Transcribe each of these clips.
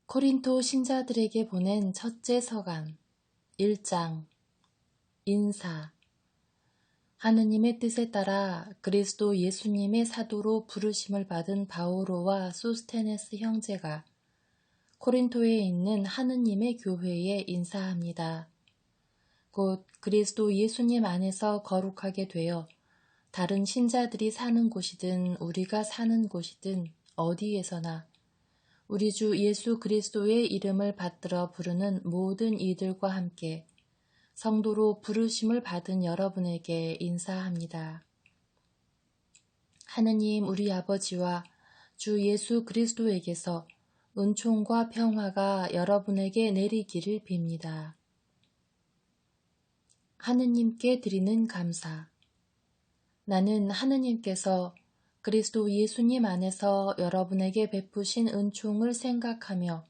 코린토 신자들에게 보낸 첫째 서간 1장 인사. 하느님의 뜻에 따라 그리스도 예수님의 사도로 부르심을 받은 바오로와 소스테네스 형제가 코린토에 있는 하느님의 교회에 인사합니다. 곧 그리스도 예수님 안에서 거룩하게 되어 다른 신자들이 사는 곳이든 우리가 사는 곳이든 어디에서나 우리 주 예수 그리스도의 이름을 받들어 부르는 모든 이들과 함께 성도로 부르심을 받은 여러분에게 인사합니다. 하느님 우리 아버지와 주 예수 그리스도에게서 은총과 평화가 여러분에게 내리기를 빕니다. 하느님께 드리는 감사. 나는 하느님께서 그리스도 예수님 안에서 여러분에게 베푸신 은총을 생각하며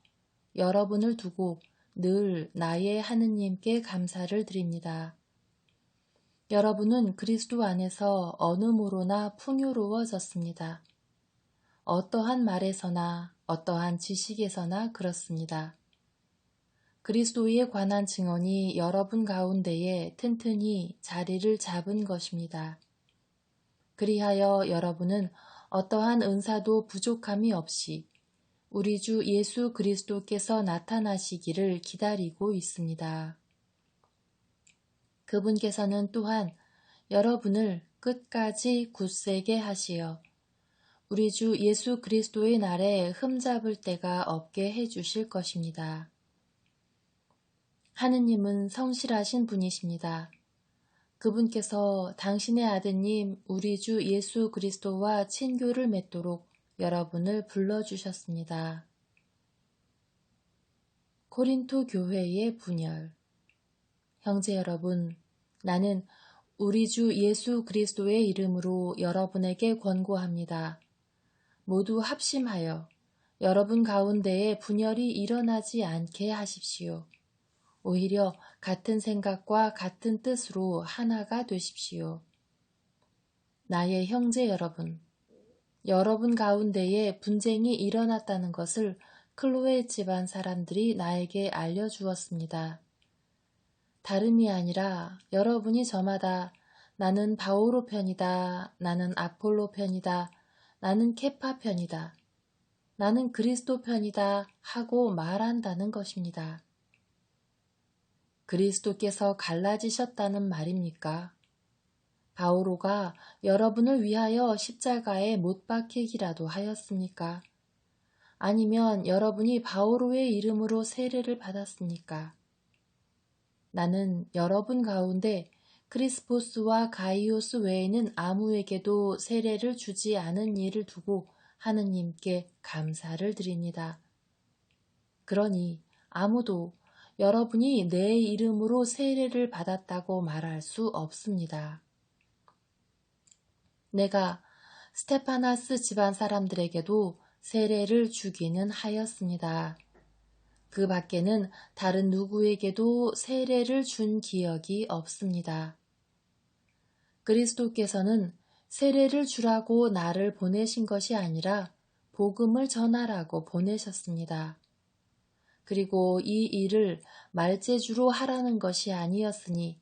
여러분을 두고 늘 나의 하느님께 감사를 드립니다. 여러분은 그리스도 안에서 어느 모로나 풍요로워졌습니다. 어떠한 말에서나 어떠한 지식에서나 그렇습니다. 그리스도에 관한 증언이 여러분 가운데에 튼튼히 자리를 잡은 것입니다. 그리하여 여러분은 어떠한 은사도 부족함이 없이 우리 주 예수 그리스도께서 나타나시기를 기다리고 있습니다. 그분께서는 또한 여러분을 끝까지 굳세게 하시어 우리 주 예수 그리스도의 날에 흠잡을 데가 없게 해주실 것입니다. 하느님은 성실하신 분이십니다. 그분께서 당신의 아드님 우리 주 예수 그리스도와 친교를 맺도록 여러분을 불러주셨습니다. 코린토 교회의 분열. 형제 여러분, 나는 우리 주 예수 그리스도의 이름으로 여러분에게 권고합니다. 모두 합심하여 여러분 가운데에 분열이 일어나지 않게 하십시오. 오히려 같은 생각과 같은 뜻으로 하나가 되십시오. 나의 형제 여러분, 여러분 가운데에 분쟁이 일어났다는 것을 클로에 집안 사람들이 나에게 알려주었습니다. 다름이 아니라 여러분이 저마다 나는 바오로 편이다, 나는 아폴로 편이다, 나는 케파 편이다, 나는 그리스도 편이다 하고 말한다는 것입니다. 그리스도께서 갈라지셨다는 말입니까? 바오로가 여러분을 위하여 십자가에 못 박히기라도 하였습니까? 아니면 여러분이 바오로의 이름으로 세례를 받았습니까? 나는 여러분 가운데 크리스포스와 가이오스 외에는 아무에게도 세례를 주지 않은 일을 두고 하느님께 감사를 드립니다. 그러니 아무도 여러분이 내 이름으로 세례를 받았다고 말할 수 없습니다. 내가 스테파나스 집안 사람들에게도 세례를 주기는 하였습니다. 그 밖에는 다른 누구에게도 세례를 준 기억이 없습니다. 그리스도께서는 세례를 주라고 나를 보내신 것이 아니라 복음을 전하라고 보내셨습니다. 그리고 이 일을 말재주로 하라는 것이 아니었으니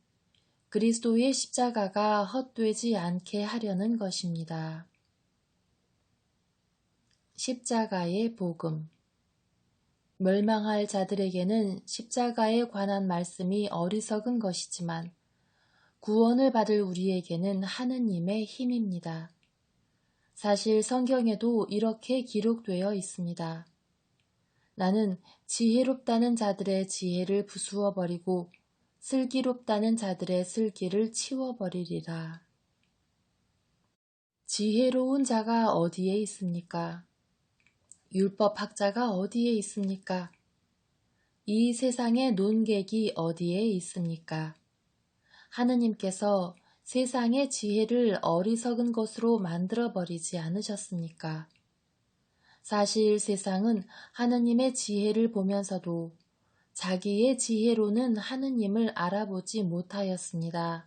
그리스도의 십자가가 헛되지 않게 하려는 것입니다. 십자가의 복음. 멸망할 자들에게는 십자가에 관한 말씀이 어리석은 것이지만 구원을 받을 우리에게는 하느님의 힘입니다. 사실 성경에도 이렇게 기록되어 있습니다. 나는 지혜롭다는 자들의 지혜를 부수어 버리고 슬기롭다는 자들의 슬기를 치워버리리라. 지혜로운 자가 어디에 있습니까? 율법학자가 어디에 있습니까? 이 세상의 논객이 어디에 있습니까? 하느님께서 세상의 지혜를 어리석은 것으로 만들어버리지 않으셨습니까? 사실 세상은 하느님의 지혜를 보면서도 자기의 지혜로는 하느님을 알아보지 못하였습니다.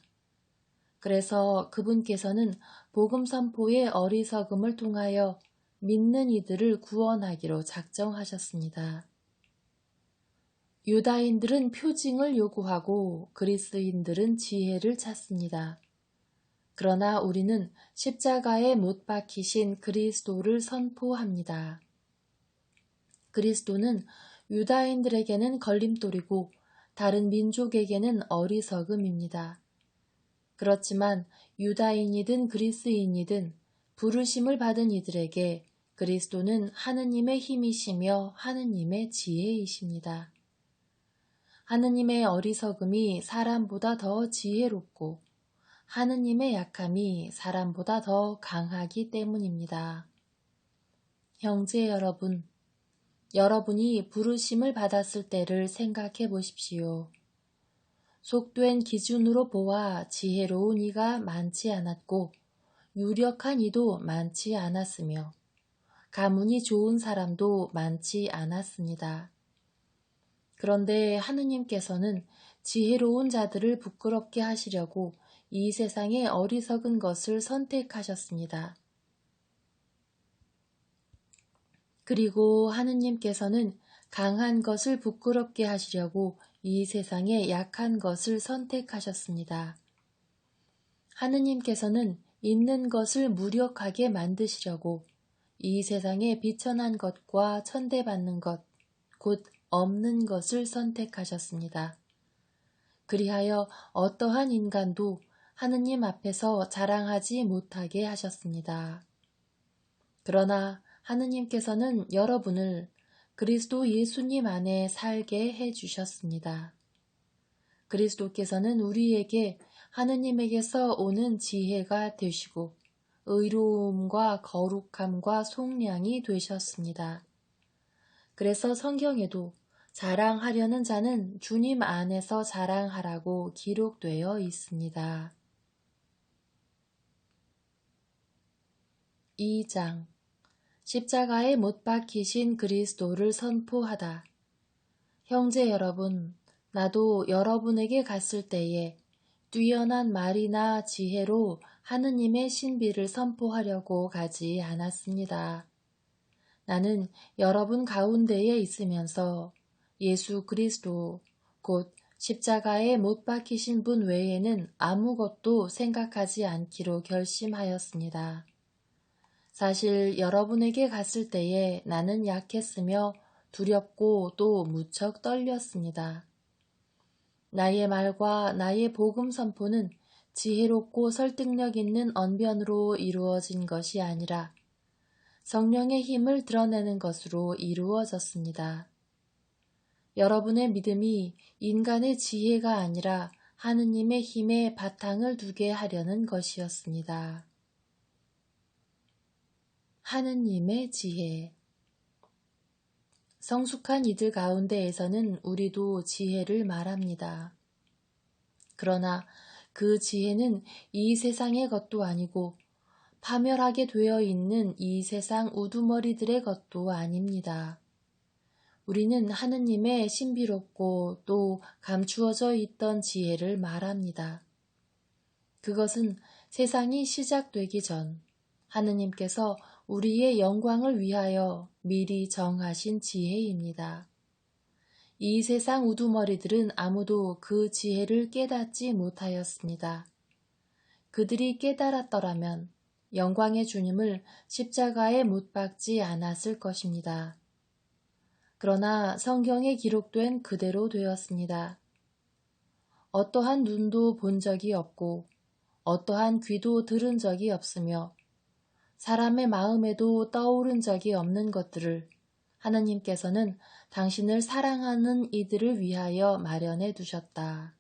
그래서 그분께서는 복음 선포의 어리석음을 통하여 믿는 이들을 구원하기로 작정하셨습니다. 유다인들은 표징을 요구하고 그리스인들은 지혜를 찾습니다. 그러나 우리는 십자가에 못 박히신 그리스도를 선포합니다. 그리스도는 유다인들에게는 걸림돌이고 다른 민족에게는 어리석음입니다. 그렇지만 유다인이든 그리스인이든 부르심을 받은 이들에게 그리스도는 하느님의 힘이시며 하느님의 지혜이십니다. 하느님의 어리석음이 사람보다 더 지혜롭고 하느님의 약함이 사람보다 더 강하기 때문입니다. 형제 여러분, 여러분이 부르심을 받았을 때를 생각해 보십시오. 속된 기준으로 보아 지혜로운 이가 많지 않았고 유력한 이도 많지 않았으며 가문이 좋은 사람도 많지 않았습니다. 그런데 하느님께서는 지혜로운 자들을 부끄럽게 하시려고 이 세상의 어리석은 것을 선택하셨습니다. 그리고 하느님께서는 강한 것을 부끄럽게 하시려고 이 세상의 약한 것을 선택하셨습니다. 하느님께서는 있는 것을 무력하게 만드시려고 이 세상의 비천한 것과 천대받는 것, 곧 없는 것을 선택하셨습니다. 그리하여 어떠한 인간도 하느님 앞에서 자랑하지 못하게 하셨습니다. 그러나 하느님께서는 여러분을 그리스도 예수님 안에 살게 해주셨습니다. 그리스도께서는 우리에게 하느님에게서 오는 지혜가 되시고 의로움과 거룩함과 속량이 되셨습니다. 그래서 성경에도 자랑하려는 자는 주님 안에서 자랑하라고 기록되어 있습니다. 2장 십자가에 못 박히신 그리스도를 선포하다. 형제 여러분, 나도 여러분에게 갔을 때에 뛰어난 말이나 지혜로 하느님의 신비를 선포하려고 가지 않았습니다. 나는 여러분 가운데에 있으면서 예수 그리스도, 곧 십자가에 못 박히신 분 외에는 아무것도 생각하지 않기로 결심하였습니다. 사실 여러분에게 갔을 때에 나는 약했으며 두렵고 또 무척 떨렸습니다. 나의 말과 나의 복음 선포는 지혜롭고 설득력 있는 언변으로 이루어진 것이 아니라 성령의 힘을 드러내는 것으로 이루어졌습니다. 여러분의 믿음이 인간의 지혜가 아니라 하느님의 힘에 바탕을 두게 하려는 것이었습니다. 하느님의 지혜. 성숙한 이들 가운데에서는 우리도 지혜를 말합니다. 그러나 그 지혜는 이 세상의 것도 아니고 파멸하게 되어 있는 이 세상 우두머리들의 것도 아닙니다. 우리는 하느님의 신비롭고 또 감추어져 있던 지혜를 말합니다. 그것은 세상이 시작되기 전 하느님께서 우리의 영광을 위하여 미리 정하신 지혜입니다. 이 세상 우두머리들은 아무도 그 지혜를 깨닫지 못하였습니다. 그들이 깨달았더라면 영광의 주님을 십자가에 못 박지 않았을 것입니다. 그러나 성경에 기록된 그대로 되었습니다. 어떠한 눈도 본 적이 없고 어떠한 귀도 들은 적이 없으며 사람의 마음에도 떠오른 적이 없는 것들을 하느님께서는 당신을 사랑하는 이들을 위하여 마련해 두셨다.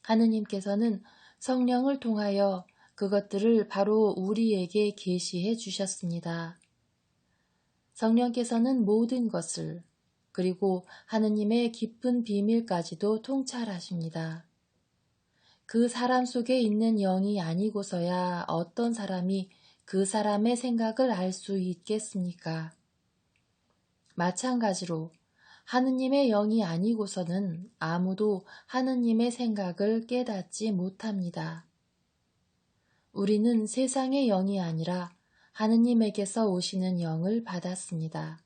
하느님께서는 성령을 통하여 그것들을 바로 우리에게 계시해 주셨습니다. 성령께서는 모든 것을 그리고 하느님의 깊은 비밀까지도 통찰하십니다. 그 사람 속에 있는 영이 아니고서야 어떤 사람이 그 사람의 생각을 알 수 있겠습니까? 마찬가지로 하느님의 영이 아니고서는 아무도 하느님의 생각을 깨닫지 못합니다. 우리는 세상의 영이 아니라 하느님에게서 오시는 영을 받았습니다.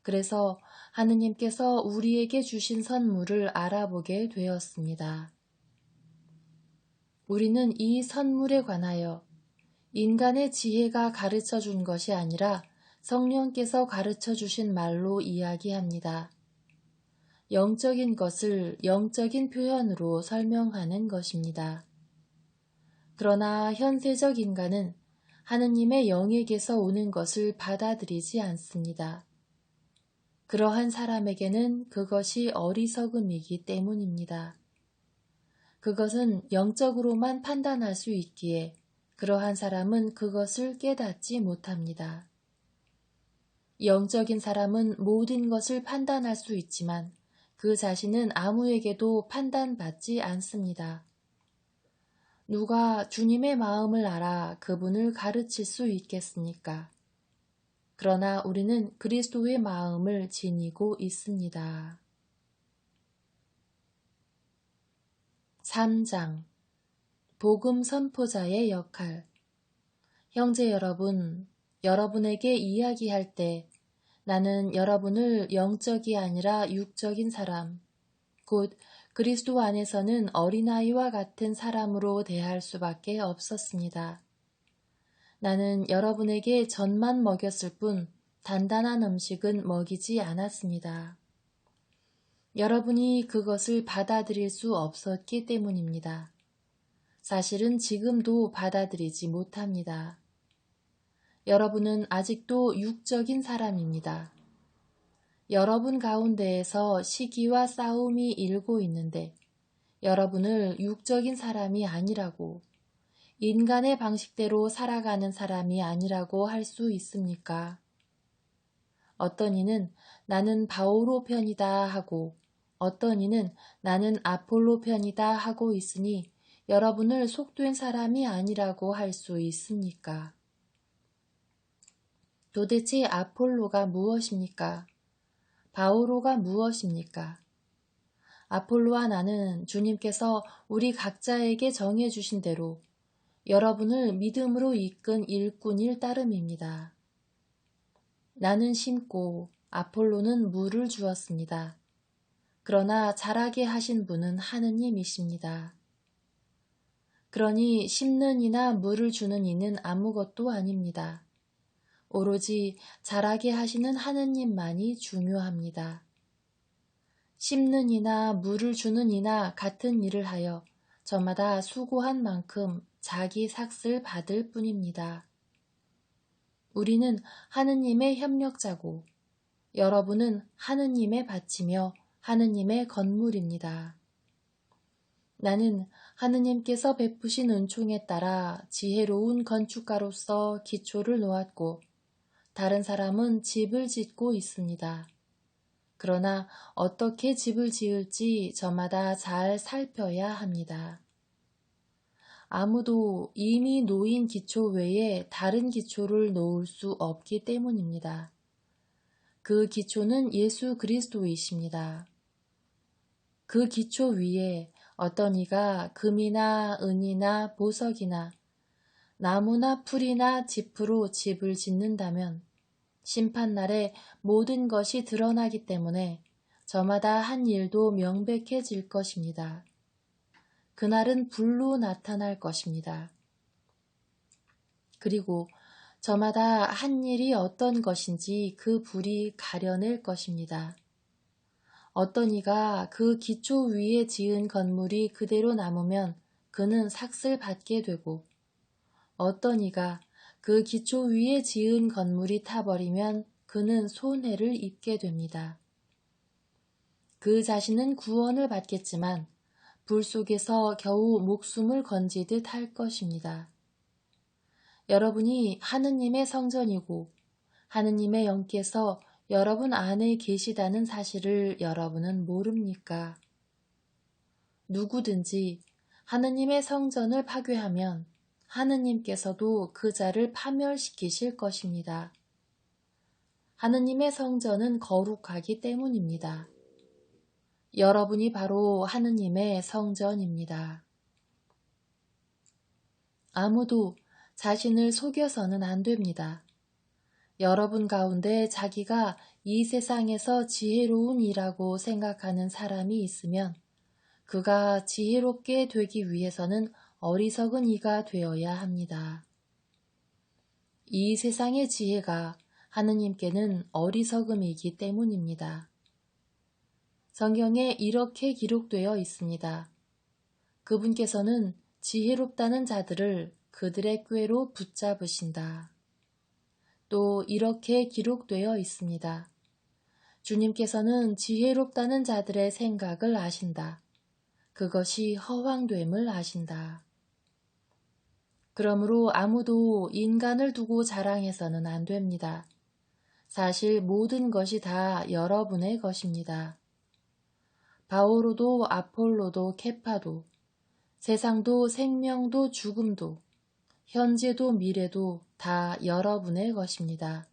그래서 하느님께서 우리에게 주신 선물을 알아보게 되었습니다. 우리는 이 선물에 관하여 인간의 지혜가 가르쳐 준 것이 아니라 성령께서 가르쳐 주신 말로 이야기합니다. 영적인 것을 영적인 표현으로 설명하는 것입니다. 그러나 현세적 인간은 하느님의 영에게서 오는 것을 받아들이지 않습니다. 그러한 사람에게는 그것이 어리석음이기 때문입니다. 그것은 영적으로만 판단할 수 있기에 그러한 사람은 그것을 깨닫지 못합니다. 영적인 사람은 모든 것을 판단할 수 있지만 그 자신은 아무에게도 판단받지 않습니다. 누가 주님의 마음을 알아 그분을 가르칠 수 있겠습니까? 그러나 우리는 그리스도의 마음을 지니고 있습니다. 3장 복음 선포자의 역할. 형제 여러분, 여러분에게 이야기할 때 나는 여러분을 영적이 아니라 육적인 사람, 곧 그리스도 안에서는 어린아이와 같은 사람으로 대할 수밖에 없었습니다. 나는 여러분에게 젖만 먹였을 뿐 단단한 음식은 먹이지 않았습니다. 여러분이 그것을 받아들일 수 없었기 때문입니다. 사실은 지금도 받아들이지 못합니다. 여러분은 아직도 육적인 사람입니다. 여러분 가운데에서 시기와 싸움이 일고 있는데 여러분을 육적인 사람이 아니라고, 인간의 방식대로 살아가는 사람이 아니라고 할 수 있습니까? 어떤 이는 나는 바오로 편이다 하고 어떤 이는 나는 아폴로 편이다 하고 있으니 여러분을 속된 사람이 아니라고 할 수 있습니까? 도대체 아폴로가 무엇입니까? 바오로가 무엇입니까? 아폴로와 나는 주님께서 우리 각자에게 정해주신 대로 여러분을 믿음으로 이끈 일꾼일 따름입니다. 나는 심고 아폴로는 물을 주었습니다. 그러나 자라게 하신 분은 하느님이십니다. 그러니 심는 이나 물을 주는 이는 아무것도 아닙니다. 오로지 자라게 하시는 하느님만이 중요합니다. 심는 이나 물을 주는 이나 같은 일을 하여 저마다 수고한 만큼 자기 삭을 받을 뿐입니다. 우리는 하느님의 협력자고 여러분은 하느님의 밭이며 하느님의 건물입니다. 나는 하느님께서 베푸신 은총에 따라 지혜로운 건축가로서 기초를 놓았고 다른 사람은 집을 짓고 있습니다. 그러나 어떻게 집을 지을지 저마다 잘 살펴야 합니다. 아무도 이미 놓인 기초 외에 다른 기초를 놓을 수 없기 때문입니다. 그 기초는 예수 그리스도이십니다. 그 기초 위에 어떤 이가 금이나 은이나 보석이나 나무나 풀이나 짚으로 집을 짓는다면 심판날에 모든 것이 드러나기 때문에 저마다 한 일도 명백해질 것입니다. 그날은 불로 나타날 것입니다. 그리고 저마다 한 일이 어떤 것인지 그 불이 가려낼 것입니다. 어떤 이가 그 기초 위에 지은 건물이 그대로 남으면 그는 삭을 받게 되고 어떤 이가 그 기초 위에 지은 건물이 타버리면 그는 손해를 입게 됩니다. 그 자신은 구원을 받겠지만 불 속에서 겨우 목숨을 건지듯 할 것입니다. 여러분이 하느님의 성전이고 하느님의 영께서 여러분 안에 계시다는 사실을 여러분은 모릅니까? 누구든지 하느님의 성전을 파괴하면 하느님께서도 그 자를 파멸시키실 것입니다. 하느님의 성전은 거룩하기 때문입니다. 여러분이 바로 하느님의 성전입니다. 아무도 자신을 속여서는 안 됩니다. 여러분 가운데 자기가 이 세상에서 지혜로운 이라고 생각하는 사람이 있으면 그가 지혜롭게 되기 위해서는 어리석은 이가 되어야 합니다. 이 세상의 지혜가 하느님께는 어리석음이기 때문입니다. 성경에 이렇게 기록되어 있습니다. 그분께서는 지혜롭다는 자들을 그들의 꾀로 붙잡으신다. 또 이렇게 기록되어 있습니다. 주님께서는 지혜롭다는 자들의 생각을 아신다. 그것이 허황됨을 아신다. 그러므로 아무도 인간을 두고 자랑해서는 안 됩니다. 사실 모든 것이 다 여러분의 것입니다. 바오로도 아폴로도 케파도 세상도 생명도 죽음도 현재도 미래도 다 여러분의 것입니다.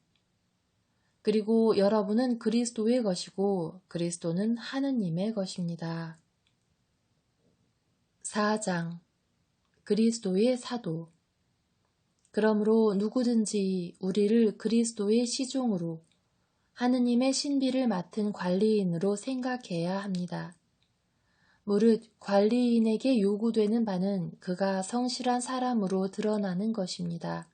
그리고 여러분은 그리스도의 것이고 그리스도는 하느님의 것입니다. 4장 그리스도의 사도 그러므로 누구든지 우리를 그리스도의 시종으로 하느님의 신비를 맡은 관리인으로 생각해야 합니다. 무릇 관리인에게 요구되는 바는 그가 성실한 사람으로 드러나는 것입니다.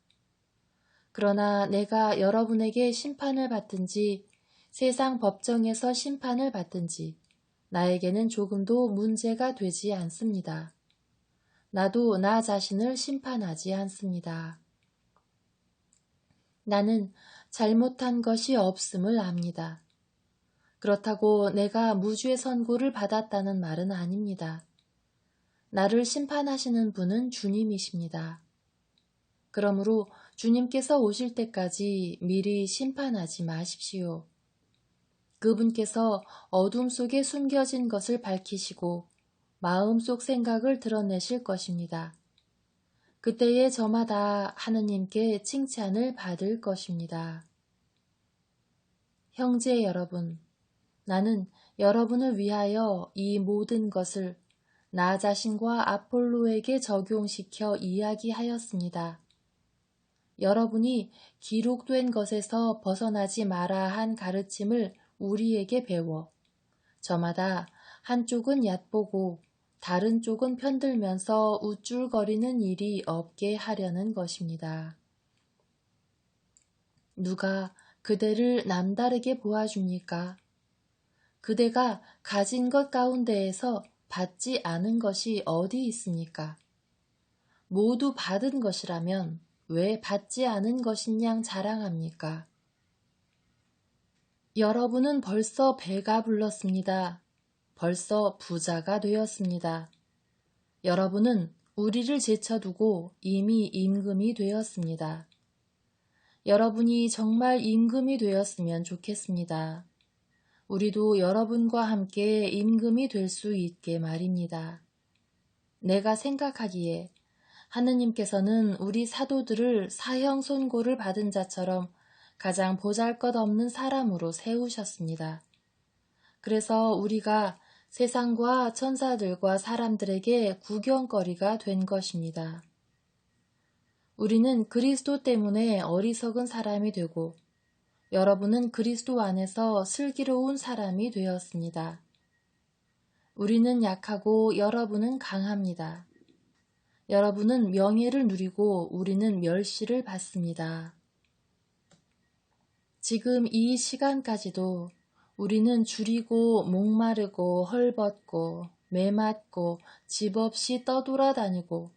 그러나 내가 여러분에게 심판을 받든지 세상 법정에서 심판을 받든지 나에게는 조금도 문제가 되지 않습니다. 나도 나 자신을 심판하지 않습니다. 나는 잘못한 것이 없음을 압니다. 그렇다고 내가 무죄 선고를 받았다는 말은 아닙니다. 나를 심판하시는 분은 주님이십니다. 그러므로 주님께서 오실 때까지 미리 심판하지 마십시오. 그분께서 어둠 속에 숨겨진 것을 밝히시고 마음속 생각을 드러내실 것입니다. 그때에 저마다 하느님께 칭찬을 받을 것입니다. 형제 여러분, 나는 여러분을 위하여 이 모든 것을 나 자신과 아폴로에게 적용시켜 이야기하였습니다. 여러분이 기록된 것에서 벗어나지 마라 한 가르침을 우리에게 배워 저마다 한쪽은 얕보고 다른 쪽은 편들면서 우쭐거리는 일이 없게 하려는 것입니다. 누가 그대를 남다르게 보아줍니까? 그대가 가진 것 가운데에서 받지 않은 것이 어디 있습니까? 모두 받은 것이라면 왜 받지 않은 것인 양 자랑합니까? 여러분은 벌써 배가 불렀습니다. 벌써 부자가 되었습니다. 여러분은 우리를 제쳐두고 이미 임금이 되었습니다. 여러분이 정말 임금이 되었으면 좋겠습니다. 우리도 여러분과 함께 임금이 될 수 있게 말입니다. 내가 생각하기에 하느님께서는 우리 사도들을 사형 선고를 받은 자처럼 가장 보잘것없는 사람으로 세우셨습니다. 그래서 우리가 세상과 천사들과 사람들에게 구경거리가 된 것입니다. 우리는 그리스도 때문에 어리석은 사람이 되고 여러분은 그리스도 안에서 슬기로운 사람이 되었습니다. 우리는 약하고 여러분은 강합니다. 여러분은 명예를 누리고 우리는 멸시를 받습니다. 지금 이 시간까지도 우리는 줄이고 목마르고 헐벗고 메맞고 집 없이 떠돌아다니고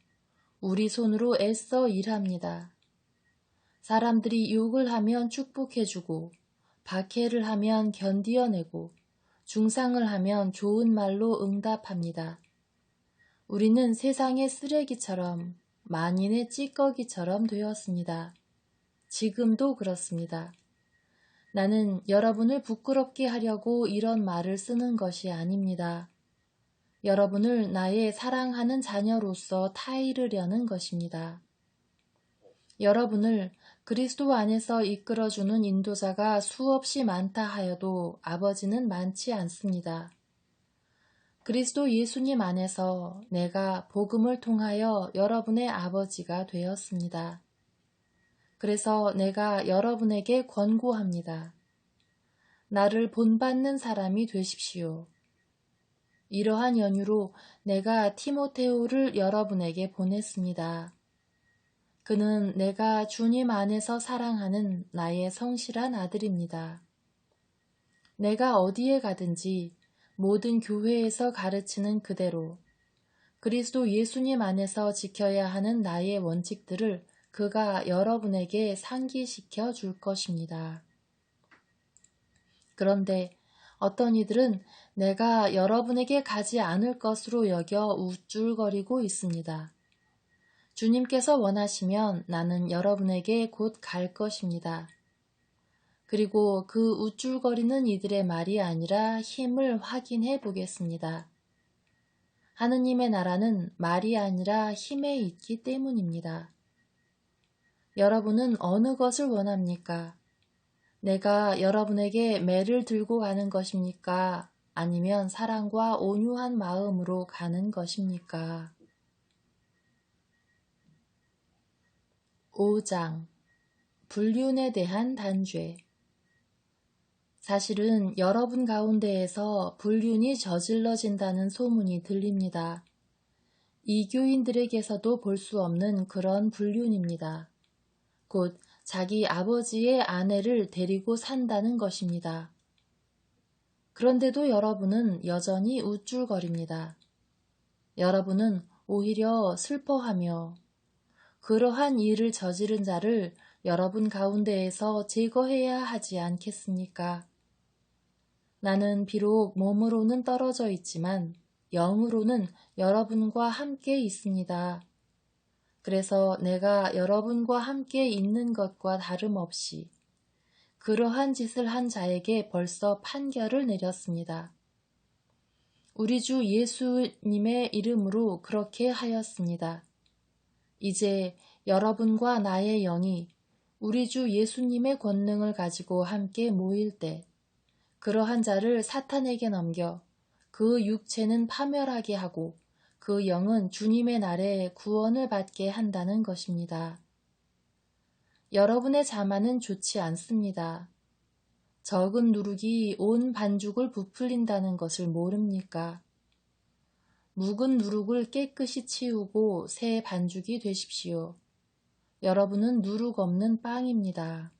우리 손으로 애써 일합니다. 사람들이 욕을 하면 축복해주고 박해를 하면 견디어내고 중상을 하면 좋은 말로 응답합니다. 우리는 세상의 쓰레기처럼 만인의 찌꺼기처럼 되었습니다. 지금도 그렇습니다. 나는 여러분을 부끄럽게 하려고 이런 말을 쓰는 것이 아닙니다. 여러분을 나의 사랑하는 자녀로서 타이르려는 것입니다. 여러분을 그리스도 안에서 이끌어주는 인도자가 수없이 많다 하여도 아버지는 많지 않습니다. 그리스도 예수님 안에서 내가 복음을 통하여 여러분의 아버지가 되었습니다. 그래서 내가 여러분에게 권고합니다. 나를 본받는 사람이 되십시오. 이러한 연유로 내가 티모테오를 여러분에게 보냈습니다. 그는 내가 주님 안에서 사랑하는 나의 성실한 아들입니다. 내가 어디에 가든지 모든 교회에서 가르치는 그대로 그리스도 예수님 안에서 지켜야 하는 나의 원칙들을 그가 여러분에게 상기시켜 줄 것입니다. 그런데 어떤 이들은 내가 여러분에게 가지 않을 것으로 여겨 우쭐거리고 있습니다. 주님께서 원하시면 나는 여러분에게 곧 갈 것입니다. 그리고 그 우쭐거리는 이들의 말이 아니라 힘을 확인해 보겠습니다. 하느님의 나라는 말이 아니라 힘에 있기 때문입니다. 여러분은 어느 것을 원합니까? 내가 여러분에게 매를 들고 가는 것입니까? 아니면 사랑과 온유한 마음으로 가는 것입니까? 5장 불륜에 대한 단죄. 사실은 여러분 가운데에서 불륜이 저질러진다는 소문이 들립니다. 이교인들에게서도 볼 수 없는 그런 불륜입니다. 곧 자기 아버지의 아내를 데리고 산다는 것입니다. 그런데도 여러분은 여전히 우쭐거립니다. 여러분은 오히려 슬퍼하며 그러한 일을 저지른 자를 여러분 가운데에서 제거해야 하지 않겠습니까? 나는 비록 몸으로는 떨어져 있지만 영으로는 여러분과 함께 있습니다. 그래서 내가 여러분과 함께 있는 것과 다름없이 그러한 짓을 한 자에게 벌써 판결을 내렸습니다. 우리 주 예수님의 이름으로 그렇게 하였습니다. 이제 여러분과 나의 영이 우리 주 예수님의 권능을 가지고 함께 모일 때 그러한 자를 사탄에게 넘겨 그 육체는 파멸하게 하고 그 영은 주님의 날에 구원을 받게 한다는 것입니다. 여러분의 자만은 좋지 않습니다. 적은 누룩이 온 반죽을 부풀린다는 것을 모릅니까? 묵은 누룩을 깨끗이 치우고 새 반죽이 되십시오. 여러분은 누룩 없는 빵입니다.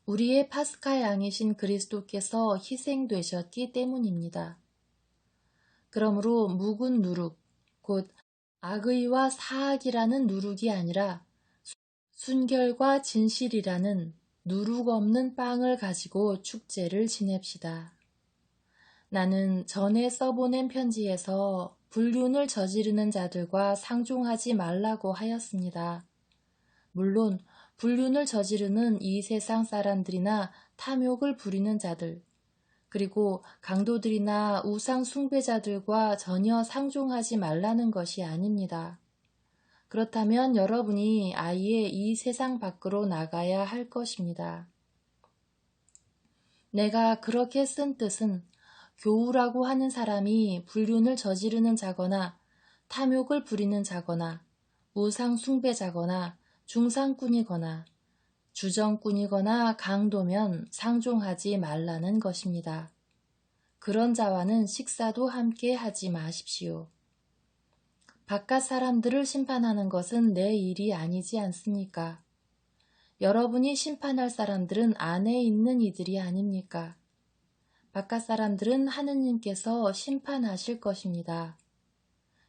우리의 파스카 양이신 그리스도께서 희생되셨기 때문입니다. 그러므로 묵은 누룩, 곧 악의와 사악이라는 누룩이 아니라 순결과 진실이라는 누룩 없는 빵을 가지고 축제를 지냅시다. 나는 전에 써보낸 편지에서 불륜을 저지르는 자들과 상종하지 말라고 하였습니다. 물론 불륜을 저지르는 이 세상 사람들이나 탐욕을 부리는 자들, 그리고 강도들이나 우상 숭배자들과 전혀 상종하지 말라는 것이 아닙니다. 그렇다면 여러분이 아예 이 세상 밖으로 나가야 할 것입니다. 내가 그렇게 쓴 뜻은 교우라고 하는 사람이 불륜을 저지르는 자거나 탐욕을 부리는 자거나 우상 숭배자거나 중상꾼이거나 주정꾼이거나 강도면 상종하지 말라는 것입니다. 그런 자와는 식사도 함께 하지 마십시오. 바깥 사람들을 심판하는 것은 내 일이 아니지 않습니까? 여러분이 심판할 사람들은 안에 있는 이들이 아닙니까? 바깥 사람들은 하느님께서 심판하실 것입니다.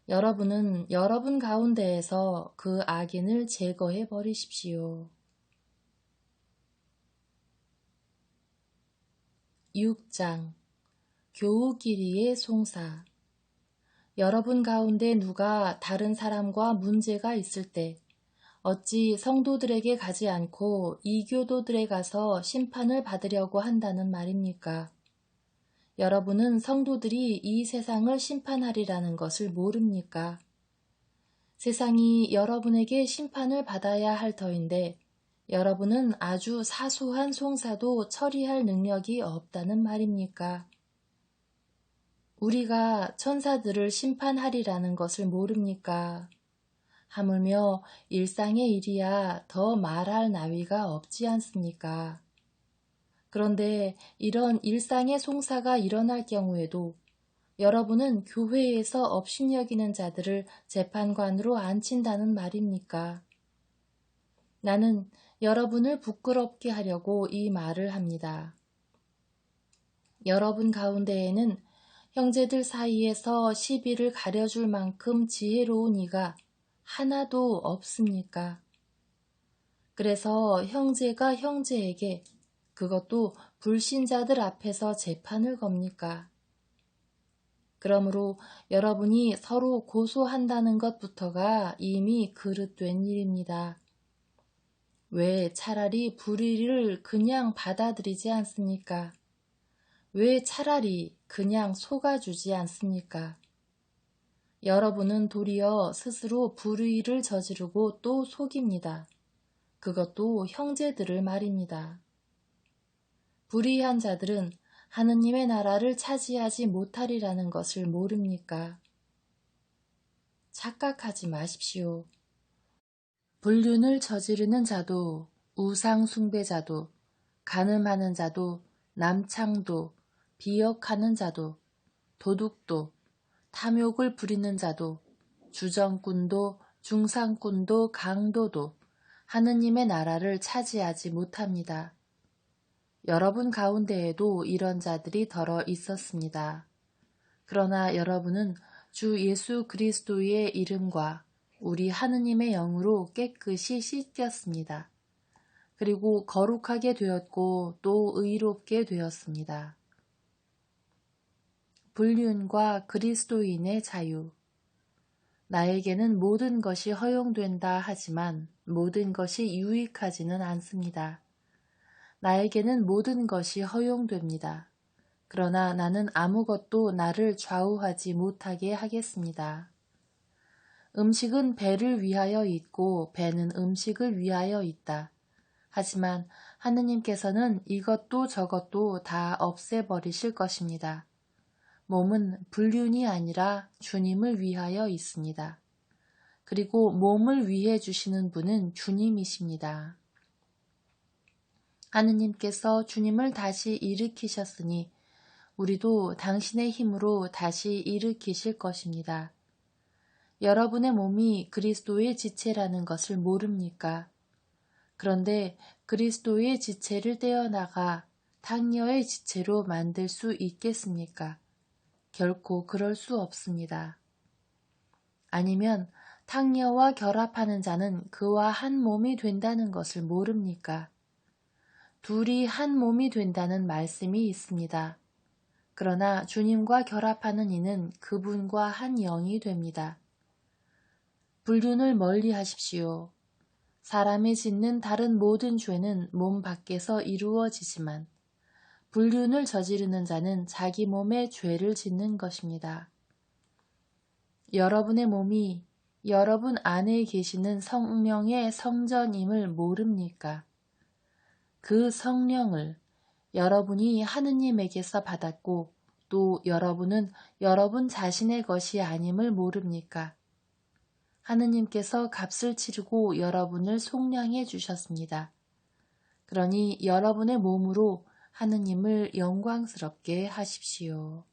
여러분은 여러분 가운데에서 그 악인을 제거해 버리십시오. 6장 교우끼리의 송사. 여러분 가운데 누가 다른 사람과 문제가 있을 때 어찌 성도들에게 가지 않고 이교도들에 가서 심판을 받으려고 한다는 말입니까? 여러분은 성도들이 이 세상을 심판하리라는 것을 모릅니까? 세상이 여러분에게 심판을 받아야 할 터인데 여러분은 아주 사소한 송사도 처리할 능력이 없다는 말입니까? 우리가 천사들을 심판하리라는 것을 모릅니까? 하물며 일상의 일이야 더 말할 나위가 없지 않습니까? 그런데 이런 일상의 송사가 일어날 경우에도 여러분은 교회에서 업신여기는 자들을 재판관으로 앉힌다는 말입니까? 나는 여러분을 부끄럽게 하려고 이 말을 합니다. 여러분 가운데에는 형제들 사이에서 시비를 가려줄 만큼 지혜로운 이가 하나도 없습니까? 그래서 형제가 형제에게, 그것도 불신자들 앞에서 재판을 겁니까? 그러므로 여러분이 서로 고소한다는 것부터가 이미 그릇된 일입니다. 왜 차라리 불의를 그냥 받아들이지 않습니까? 왜 차라리 그냥 속아주지 않습니까? 여러분은 도리어 스스로 불의를 저지르고 또 속입니다. 그것도 형제들을 말입니다. 불의한 자들은 하느님의 나라를 차지하지 못하리라는 것을 모릅니까? 착각하지 마십시오. 불륜을 저지르는 자도, 우상 숭배자도, 간음하는 자도, 남창도, 비역하는 자도, 도둑도, 탐욕을 부리는 자도, 주정꾼도, 중상꾼도, 강도도 하느님의 나라를 차지하지 못합니다. 여러분 가운데에도 이런 자들이 덜어 있었습니다. 그러나 여러분은 주 예수 그리스도의 이름과 우리 하느님의 영으로 깨끗이 씻겼습니다. 그리고 거룩하게 되었고 또 의롭게 되었습니다. 불륜과 그리스도인의 자유. 나에게는 모든 것이 허용된다 하지만 모든 것이 유익하지는 않습니다. 나에게는 모든 것이 허용됩니다. 그러나 나는 아무것도 나를 좌우하지 못하게 하겠습니다. 음식은 배를 위하여 있고 배는 음식을 위하여 있다. 하지만 하느님께서는 이것도 저것도 다 없애버리실 것입니다. 몸은 불륜이 아니라 주님을 위하여 있습니다. 그리고 몸을 위해 주시는 분은 주님이십니다. 하느님께서 주님을 다시 일으키셨으니 우리도 당신의 힘으로 다시 일으키실 것입니다. 여러분의 몸이 그리스도의 지체라는 것을 모릅니까? 그런데 그리스도의 지체를 떼어나가 탕녀의 지체로 만들 수 있겠습니까? 결코 그럴 수 없습니다. 아니면 탕녀와 결합하는 자는 그와 한 몸이 된다는 것을 모릅니까? 둘이 한 몸이 된다는 말씀이 있습니다. 그러나 주님과 결합하는 이는 그분과 한 영이 됩니다. 불륜을 멀리 하십시오. 사람이 짓는 다른 모든 죄는 몸 밖에서 이루어지지만 불륜을 저지르는 자는 자기 몸에 죄를 짓는 것입니다. 여러분의 몸이 여러분 안에 계시는 성령의 성전임을 모릅니까? 그 성령을 여러분이 하느님에게서 받았고 또 여러분은 여러분 자신의 것이 아님을 모릅니까? 하느님께서 값을 치르고 여러분을 속량해 주셨습니다. 그러니 여러분의 몸으로 하느님을 영광스럽게 하십시오.